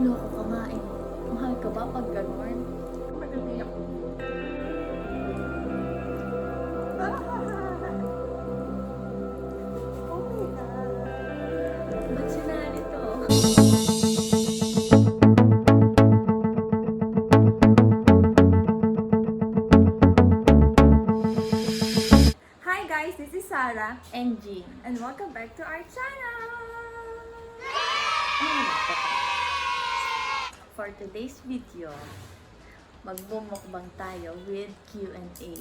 loko ka nga eh. Mahal ka ba pag gano'n? Madali ako. Okay na. Ba't sinali to? Hi guys, this is Sarah And Jean. and welcome back to our channel! For today's video, magbumukbang tayo with Q&A.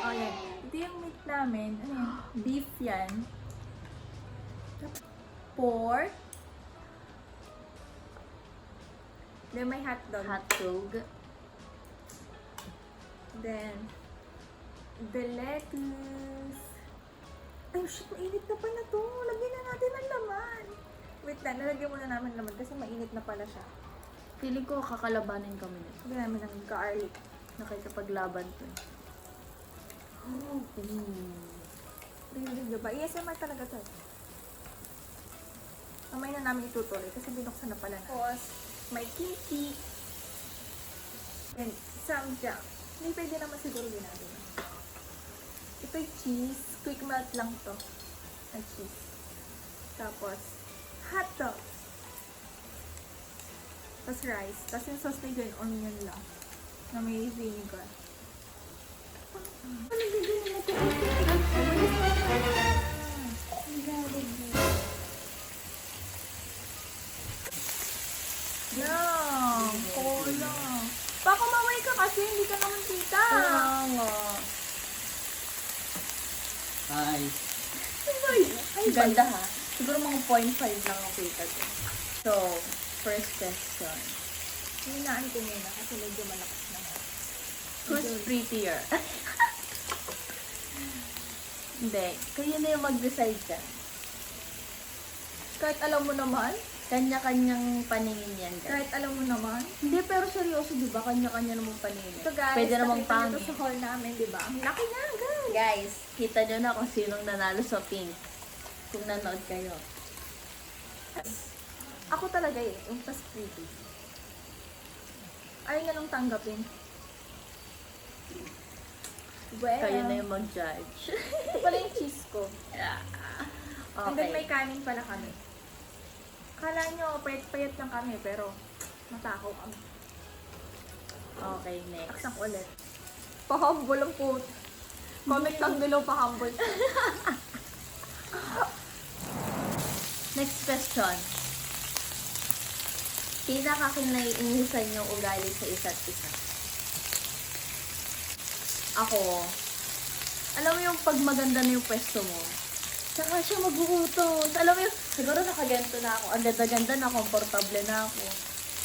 Oh yan, ito yung meat namin. Ano yan? Beef yan. Pork. Then may hotdog. Hotdog. Then, the lettuce. Ay, shit, mainit na pala to. Lagyan na natin ang laman. Wait lang, nalagyan muna namin laman kasi mainit na pala siya. Feeling ko kakalabanin kami nito. Lagyan namin ng garlic. Nakikipaglaban to eh. Oh, diba? ASMR talaga to. Mamaya na namin itutuloy kasi binuksan na pala na. Tapos, may kimchi. And some jam. Hindi pwede naman siguro ginagawa. Ito'y cheese. Quick melt lang to. Ang cheese. Tapos, hot dog. Tapos rice. Tapos yung sauce na yun, onion lang. Na may vinegar. Ano bigyan nila ito? Yan! Cola! Baka mamay ka kasi, hindi ka naman kita. nga. Hi. Ay, Ganda ha. Siguro mga 0.5 lang ang kita ko. So, first question. Hinaan ko muna kasi medyo malakas na. Who's prettier? Hindi. Kayo na yung mag-decide dyan. Kahit alam mo naman, Kanya-kanyang paningin yan, guys. kahit alam mo naman. Hindi, pero seryoso, di ba? Kanya-kanya namang paningin. Ito guys, Pwede namang nakita niyo pangit. to sa hall namin, di ba? Ang laki niya, guys. Guys, kita nyo na kung sinong nanalo sa pink. Kung nanood kayo. Ako talaga eh, yung mas pretty. Ayaw nga nung tanggapin. Well, Kayo na yung mag-judge. ito pala yung cheese ko. And then may Okay. kanin pala kami. Akala nyo, payat-payat lang kami, pero matakaw kami. Okay, next. Aksak ulit. Pa-humble ang po. Comment lang below pa-humble. Next question. Pinakakinaiinisan yung ugali sa isa't isa. Ako, alam mo yung pag maganda na yung pwesto mo, saka siya mag-uutos. Alam mo yung, siguro nakaganto na ako, ang ganda-ganda na, komportable na ako.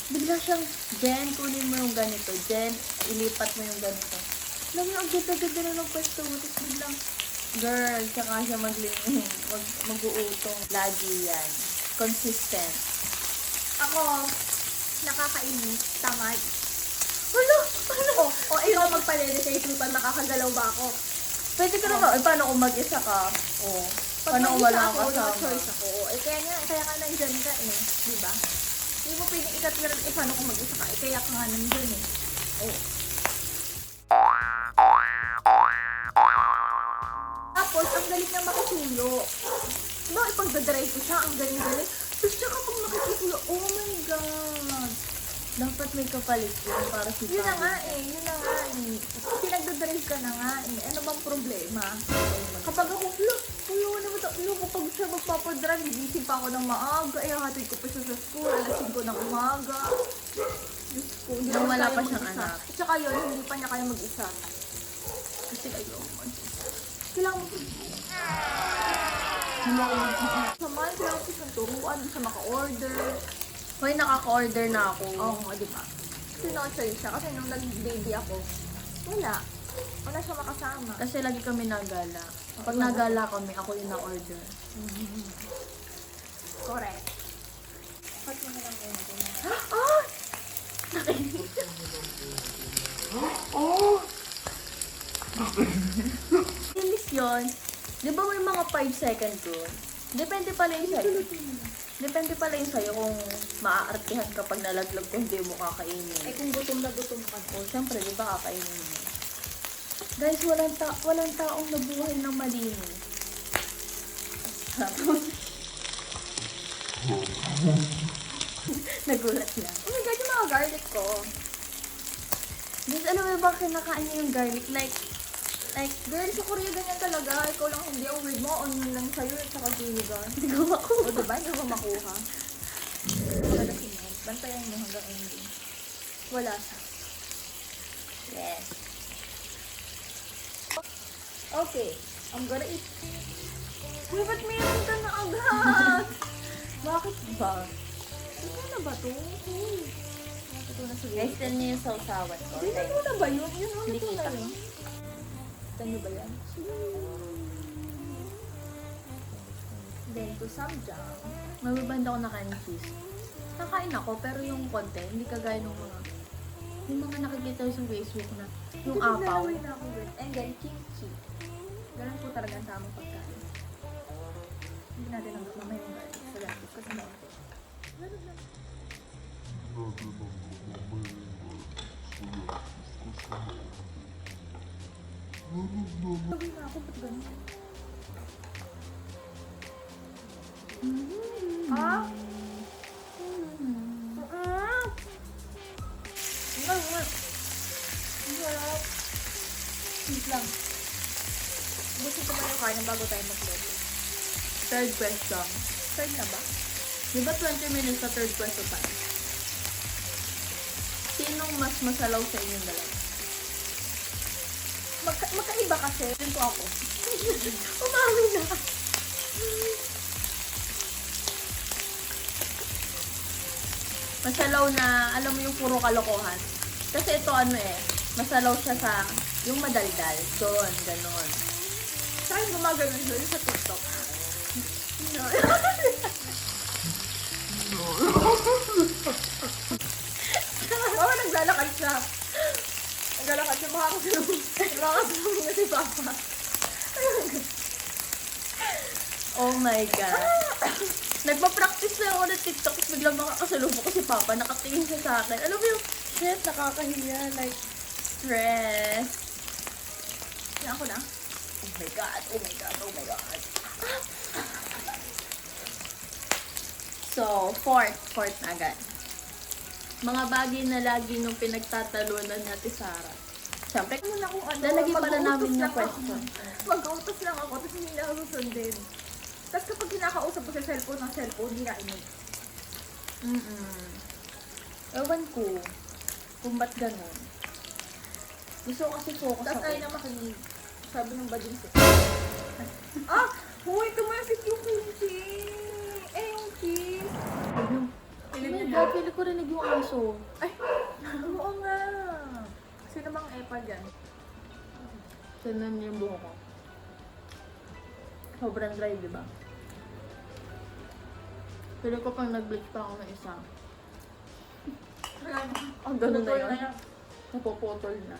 Bigla siyang, Jen, kunin mo yung ganito. Jen, ilipat mo yung ganito. Alam mo yung, ang ganda-ganda na ng pwesto mo. Tapos biglang, girl, saka siya mag-uutong. Lagi yan. Consistent. Ako, nakakainis, tamad. Ano? O ikaw magpalede sa isupan, nakakagalaw ba ako? Pwede ka naman, paano kung mag-isa ka? Oo. Pag Paano kung mag-isa wala ako, kang no kasama? choice ako. Kaya nga nandyan ka eh, di ba? Hindi mo pwedeng ikatwiran, paano kung mag-isa ka? Kaya ka nga nandyan eh. Oo. Tapos, ang galing niya makisuyo. No, ipagdadrive ko siya, ang galing-galing. Tapos siya kapag makikisuyo, oh my God! Dapat may kapalit yun para si Yun na nga eh, yun na nga eh. Pinagdadrive ka na nga eh. Ano bang problema? Kapag ako, kuya, ano ba ito? Kapag siya magpapadrive, gising pa ako ng maaga. Eh, hatid ko pa siya sa school, alasin ko ng umaga. Diyos ko, hindi Nung naman wala kaya pa siyang mag-isa. anak. At saka yun, hindi pa niya kaya mag-isa. Kasi kayo, kailangan mo sa mahal, kailangan ko siyang turuan, siya maka-order. Hoy, nakaka-order na ako. Oo nga, di ba? Kasi no-choice siya. Kasi nung nag-baby ako, wala. Wala siya makasama. Kasi lagi kami nagala. Pag nagala kami, ako yung na-order. Correct. Pat mo na lang yun. Ah! Oh! Inis yun. Di ba may mga 5 second rule? Depende pala yung sa'yo. Depende pala yung sa'yo kung maaartihan kapag nalaglag kung hindi mo kakainin. Eh kung gutom na gutom ka. O, siyempre, di ba kakainin mo? Guys, walang taong nabuhay ng malinis. Nagulat lang. Oh my God, yung mga garlic ko. Guys, alam mo ba kinakain niyo yung garlic? Like, Girl, sa Korea ganyan talaga. Ikaw lang hindi. Ang weird mo, onion lang sa'yo at saka vinegar. hindi ko makuha. O diba, hindi mo makuha. Wala si Mel. Bantayan mo hanggang ending. Wala siya. Yes. Okay, I'm gonna eat. Uy, ba't meron ka na agad? Bakit ba? Ito na ba to? Uy. Ito na siguro. Guys, din niyo yung sausawan ko. Hindi Like, mo na ba yun? Yun, Hindi ito na kita. yun. Ito nyo ba yan? Then, to some jam. mabibanda ako na kain ng cheese. Nakain ako, pero yung konti, hindi kagaya ng mga nakikita ko sa Facebook na yung Ito, apaw. naglalaway na ako with. And then, kimchi. Ganun po talaga ang tamang pagkain. Hindi natin ang mamay ng garlic sa garlic kasi maunti. Ganun lang. Sabi na ako, ba't ganun? Ah? Ang sarap. Sweet lang. Gusto ko ba yung kain bago tayo mag-load? Third question. Third na ba? Di ba 20 minutes sa third question tayo? Sinong mas masalaw sa inyong dalawa? Magkaiba kasi. Yun po ako. Umami na! Masalaw na, alam mo yung puro kalokohan. Kasi ito masalaw siya sa yung madaldal. Doon, ganon. Saan gumagano'n siya? Yung sa TikTok. Mama, naglalakad siya. Naglalakad siya. Makakasalubong na si Papa. Oh my God. Nagpa-practice na ako ng TikTok tapos biglang makakasalubong ko si Papa. Nakatingin siya sa akin. Alam mo yung, shit, nakakahiya. Like, stress. Yan ako na. Oh my God, oh my God, oh my God. So, fourth na agad. Mga bagay na lagi nung pinagtatalunan natin Sarah. Siyempre, Ano kung ano, lalagyan pala mag-uutos namin lang yung question. ako. Mag-uutos lang ako, tapos hindi na ako susundin. Tapos kapag kinakausap ko sa cellphone ng cellphone, hindi na inig. Ewan ko kung ba't ganun. Gusto ko kasi focus Tapos ako. ayaw na makinig. Sabi ng bading siya. Ah! Huy, tumasit yung kimchi! Eh, yung cheese! Oh my God, pili ko rinig yung aso. Ay! Oo nga! Sino mang epa dyan? Ganun yung buho ko. Sobrang dry, di ba? Pili ko pang nag-bleach pa ako ng isa. Ang ganun na yun. Napuputol na.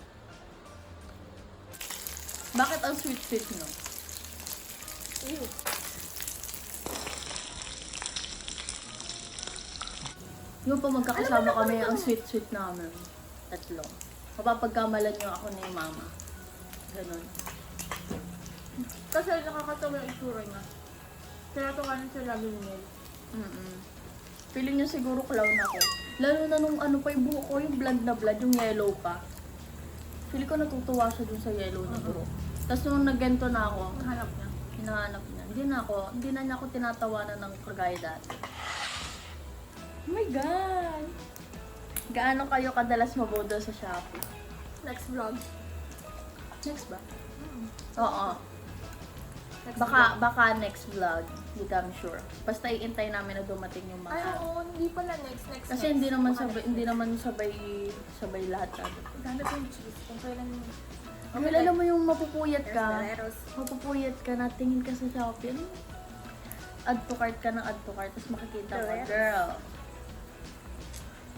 Bakit ang sweet-sweet no? Ew. Yung pa magkakasama kami, ang sweet-sweet namin. Tatlo. Mapapagkamalan nyo ako ni mama. Ganun. Kasi nakakatawa yung itsura niya. Kaya tukanan siya lagi niya. Feeling nyo siguro clown ako. Lalo na nung ano pa yung buho ko, yung blood na blood, yung yellow pa. Feeling ko natutuwa siya dun sa yellow na buho. Tapos nung nagganto na ako, Hanap niya. hinahanap niya. Hindi na niya ako tinatawanan ng kagaya dati. Oh my God! Gaano kayo kadalas mabodo sa Shopee? Next vlog. Next ba? Oo. Next Baka next vlog. Hindi kami sure. Basta iintay namin na dumating yung Ay, mga... oo. Hindi pala next. Kasi hindi naman sabay lahat agad. Ganda ko yung cheese. Kung kailan yung... Well, alam mo yung mapupuyat ka. Escaleros. Mapupuyat ka na, tingin ka sa Shopee. Ano? Add to cart ka ng add to cart. Tapos makikita mo, Correct. girl.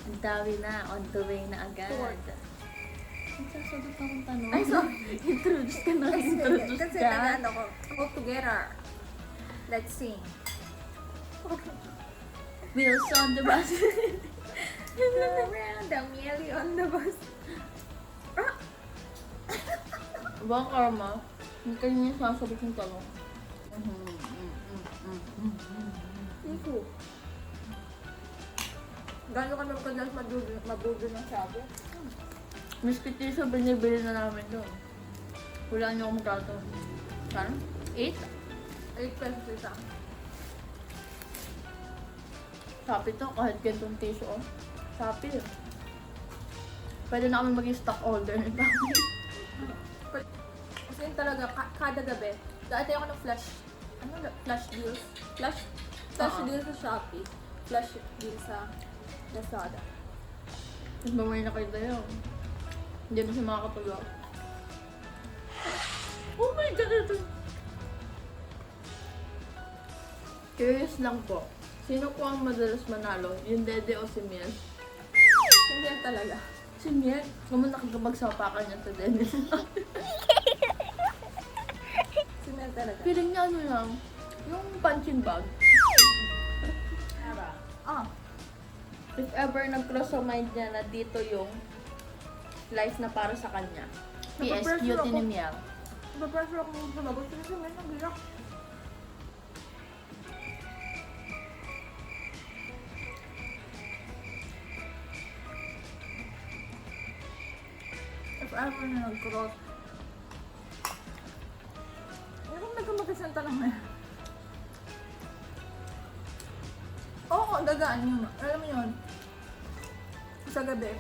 Ang dami na. On the way na agad. Correct. Ang sasagot akong tanong. Ay, sorry. Introduce ka na. Introduce Kasi ka. nag-ano ko. All together. Let's sing. Wheels on the bus. Around the Melly on the bus. Ah! Bang karma, hindi kayo niya sasagot yung tanong. Iko. Gano'n kami kadalas mabudo ng sabo? Miskit yung sa binibili na namin doon. Wala niyo akong magkato. Saan? 8? 8 pesos isa. Shopee to, kahit gantong tissue oh. Shopee. Pwede na kami mag-stock order nito. Kasi yun talaga, kada gabi, dati ako ng flash, flash deals? Flash deals sa Shopee, flash deals sa Lazada. Mas mamay na kayo tayo. Hindi na siya makakatulog. Oh my God, ito. Curious lang po. Sino po ang madalas manalo? Yung Dede o si Miel? Hindi yan talaga. Si Miel? Naman nakagabagsapakan niya sa Dede. Sinel talaga. Feeling niya ano lang, yung punching bag. Ah, If ever nag-cross sa mind niya na dito yung life na para sa kanya. PS, Napapressure cutie ni ako. Miel. napapressure ako sa labas kasi Sinel nagiyak. If ever na nag-cross. Ano kung nagkamagas ng tanong na yan? Oo, gagaan yun. Alam mo yun, sa gabi,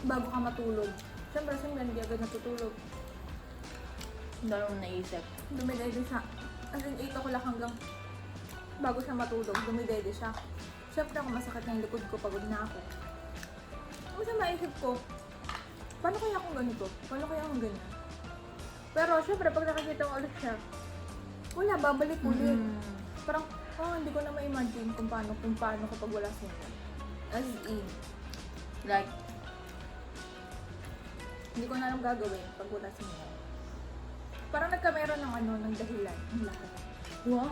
bago ka matulog, siyempre hindi agad natutulog. Hindi naman naisip. Dumidede siya. As in, 8 o'clock hanggang bago siya matulog, dumidede siya. Siyempre ako masakit na yung likod ko, pagod na ako. Ano siya maisip ko, paano kaya akong ganito? Paano kaya akong ganyan? Pero siyempre, pag nakikita ko ulit siya, wala, babalik ulit. Parang, hindi ko na ma-imagine kung paano kapag wala siya. As in, Like, hindi ko na alam gagawin pag wala siya. Parang nagkamera ng dahilan. Ang lahat. wow.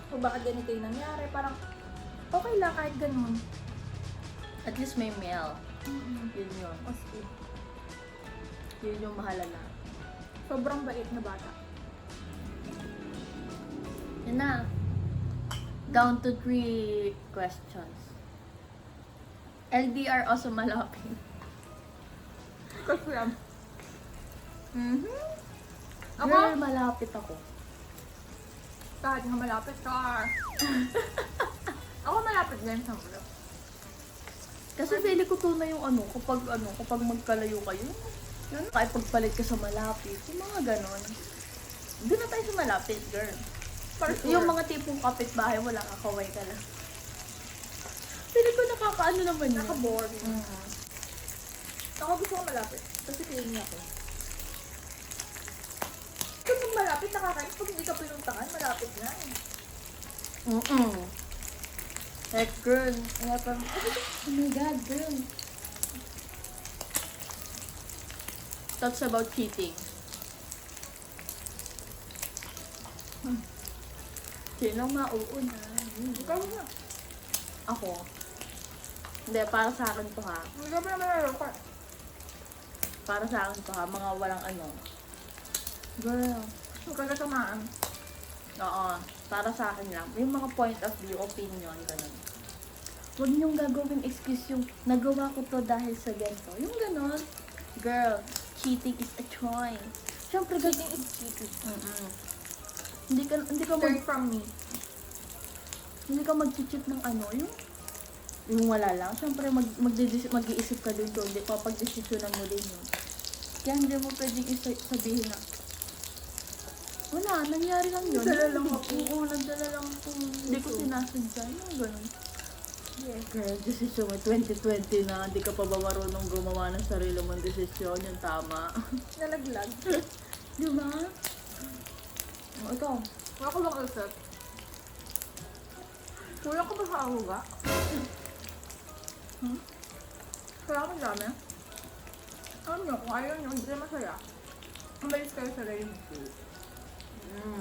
Kung bakit ganito yung nangyari, parang okay lang kahit ganun. At least may Miel. Yun yun. As in, Yun yung mahalaga. sobrang bait na bata. Yun na. Down to 3 questions. LDR o sumalapin? Kasi Ako? Girl, malapit ako. kahit nga malapit ka. Ako malapit din sa mulo. Kasi feeling ko tunay yung kapag magkalayo kayo. Yun, kahit pagpalit ka sa malapit. Yung mga ganon. Doon na tayo sa malapit, girl. For sure. Yung mga tipong kapitbahay, wala kakaway ka lang. Feeling ko nakakaano naman yun. Naka-boring. Ako gusto ko malapit. Kasi feeling niya ako. Kung malapit, nakakainis. Pag hindi ka pinuntakan, malapit na eh. Like, girl. Kaya parang, oh my God, girl. Thoughts about cheating. Sino mauuna? Ikaw na. Ako. Hindi, para sa akin to ha. Hindi ka pa naman naloko. Para sa akin to ha. Mga walang Girl. Huwag ka katamaan. Oo. Para sa akin lang. Yung mga point of view, opinion, ganun. Huwag niyong gagawin excuse yung nagawa ko to dahil sa ganito. Yung ganun. Girl, cheating is a choice. Siyempre, Cheating is cheating. Hindi ka Learn from me. hindi ka mag-cheat ng yung wala lang. Siyempre, mag-iisip ka din doon. Hindi pa pag-desisyonan mo din yun. Kaya hindi mo pwedeng sabihin na, wala, nangyari lang yun. Nagdala lang ako. Oo, nagdala lang ako. Hindi ko sinasadya. Yung ganun. Yes. Girl, desisyon mo, 2020 na, hindi ka pa ba marunong gumawa ng sarili mong desisyon, yung tama. Nalaglag. Di ba? Ito. Wala ko bang usap? Kulang ko ba sa ahuga? Kaya ko dami. Alam nyo, kung ayaw nyo, hindi kayo masaya. Umalis kayo sa relationship.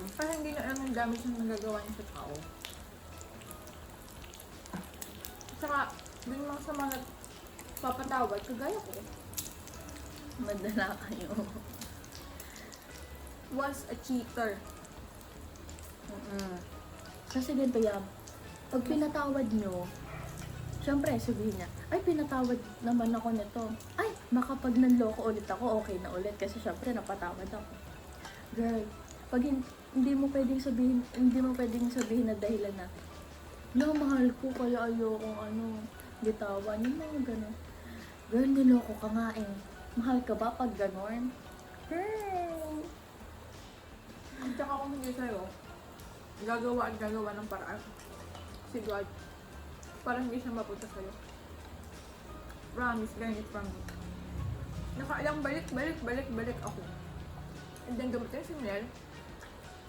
Kasi hindi na alam yung damage na nagagawa niya sa tao. Saka, dun mga sa mga papatawad, kagaya ko, Madala kayo. was a cheater. Kasi ganito yan. Pag pinatawad nyo, syempre sabihin niya, ay pinatawad naman ako nito. Ay, makapag nanloko ulit ako, okay na ulit. Kasi syempre napatawad ako. Girl, pag hindi mo pwedeng sabihin na dahilan na, no, mahal ko, kaya ayokong bitawan. Yung mga gano'n. Girl, niloko ka nga eh. Mahal ka ba pag gano'n? Girl! At saka kung hindi sa'yo, gagawa at gagawa ng paraan. Si God, para hindi siya mapunta sa'yo. Promise, learn it from me. Nakailang balik ako. And then dumating si Mel,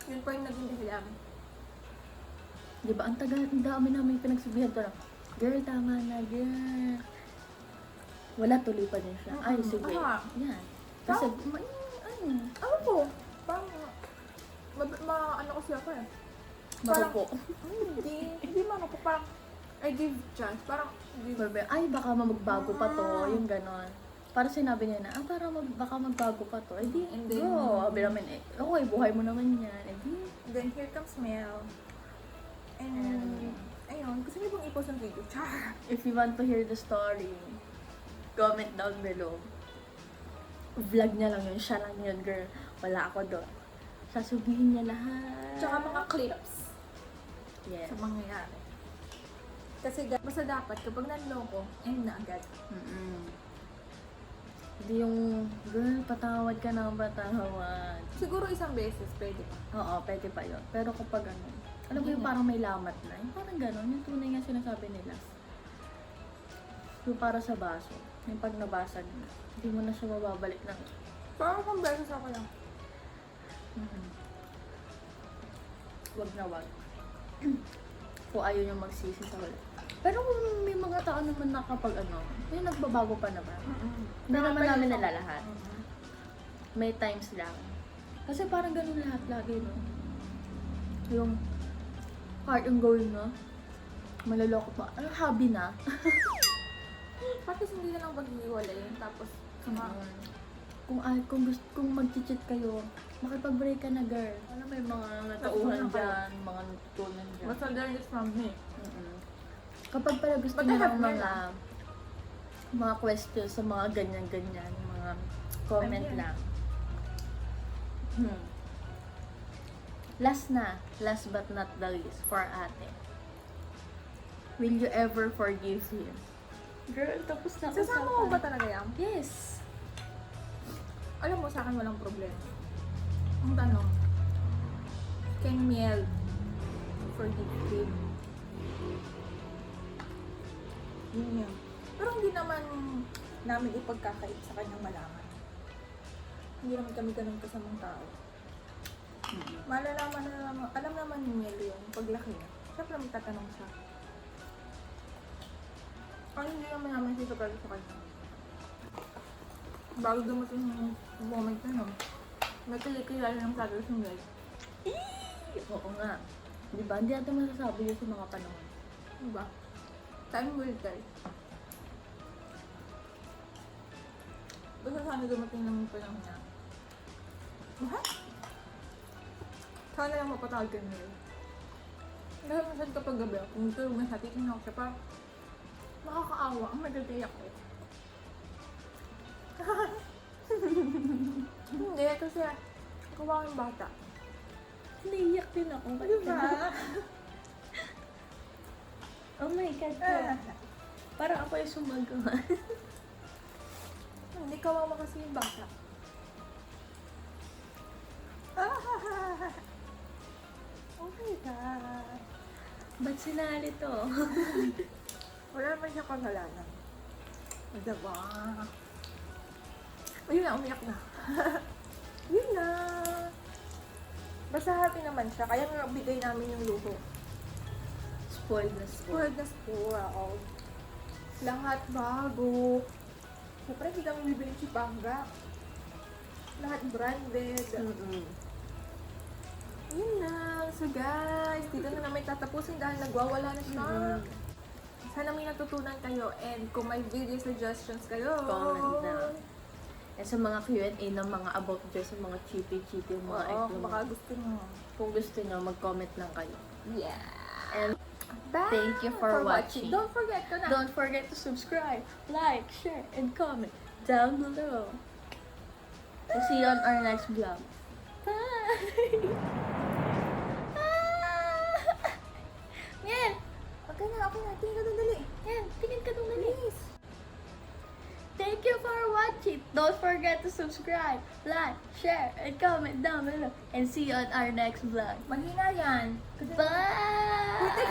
yun pa yung naging dahilan. Di ba, ang dami namin pinagsabihan to na, girl, tama na, girl. Wala, tuloy pa din siya. Ay, sige. Aha. Yan. Kasi, Ano po? Parang, ano kasi ako eh. marupo. Hindi man ako, parang, I give chance. Parang, Ay, baka magbago pa to. Yung ganon. Para sinabi niya na, baka magbago pa to. Eh di, And then, go. Sabi namin, okay, buhay mo naman yan. Eh di, then here comes Mel. And, ayun, gusto niyo bang i-post ang video? Char! if you want to hear the story, comment down below. Vlog niya lang yun. Siya lang yun, girl. Wala ako doon. Sasabihin niya lahat. Tsaka mga clips Yes. sa mangyayari. Kasi basta dapat kapag nanloko, end na agad. Hindi yung, girl, patawad ka na, patawad. Siguro isang beses, pwede pa. Oo, pwede pa yun. Pero kapag alam mo yung parang may lamat na, yung parang gano'n, yung tunay nga sinasabi nila. Yung para sa baso, yung pag nabasag na, hindi mo na siya mababalik ng... Parang kung beses ako lang. Wag na wag. Kung ayaw nyo magsisi sa huli. Pero kung may mga tao naman na kapag yung nagbabago pa naman. Hindi naman namin nalalahat. May times lang. Kasi parang ganun lahat lagi, no? Yung heart and goal, no? Maloloko pa. Hobby na. Tapos hindi na lang pag-iwalay. Tapos, Kung mag-cheat kayo, makipag-break ka na, girl. Ano, may mga natauhan dyan, mga natutunan dyan. basta learn it from me. Kapag pala gusto But I niyo have ng learned. mga questions sa mga ganyan-ganyan, mga comment I'm here. lang. Last but not the least, for ate. Will you ever forgive him? Girl, tapos na Sasama mo ba talaga yan? Yes. Alam mo, sa akin walang problema. Ang tanong, can Miel forgive him? Yun yun. Pero hindi naman namin ipagkakait sa kanyang malaman. Hindi naman kami ganun kasamang tao. Malalaman na naman, alam naman ni Miel yung paglaki niya. Siyempre may tatanong siya. Ang hindi naman namin sisapag sa kanya. Bago dumating yung moment na nun, may kilikilala ng vlogger si Miel. Oo nga. Di ba? Hindi natin masasabi yun sa mga panahon. Diba? Time will tell. Basta sana dumating naman pa lang niya. What? Sana lang mapatawag ka niya. Dahil masyad kapag gabi, kung tulog na siya, titignan ako siya pa. Nakakaawa, ang nagagay ako. Hindi, kasi kawawa yung bata. Naiyak din ako. Diba? Oh my God. Parang ako yung sumagawa. Hindi kawawa kasi yung bata. Oh my God. Ba't sinali to? Wala naman siya kasalanan. Diba? Ayun na, umiyak na. Yun na. Basta happy naman siya, kaya nga bigay namin yung luho. Spoiled na spoiled. Spoiled na spoiled. Lahat bago. Siyempre, hindi kami bibili si Pangga. Lahat branded. Yun lang. So guys, dito na namin tatapusin dahil nagwawala na siya. Sana may natutunan kayo and kung may video suggestions kayo, Comment na. And sa mga Q&A ng mga about just sa mga cheapy mga Oo, item. baka gusto mo. Kung gusto nyo, mag-comment lang kayo. Yeah. And Bye thank you for watching. Don't forget to don't forget to subscribe, like, share, and comment down below. We'll see you on our next vlog. Bye! Yan! Okay na. Tingin ka doon dali. Yan! Tingin ka doon dali. Thank you for watching. Don't forget to subscribe, like, share, and comment down below. And see you on our next vlog. Mahina yan. Bye!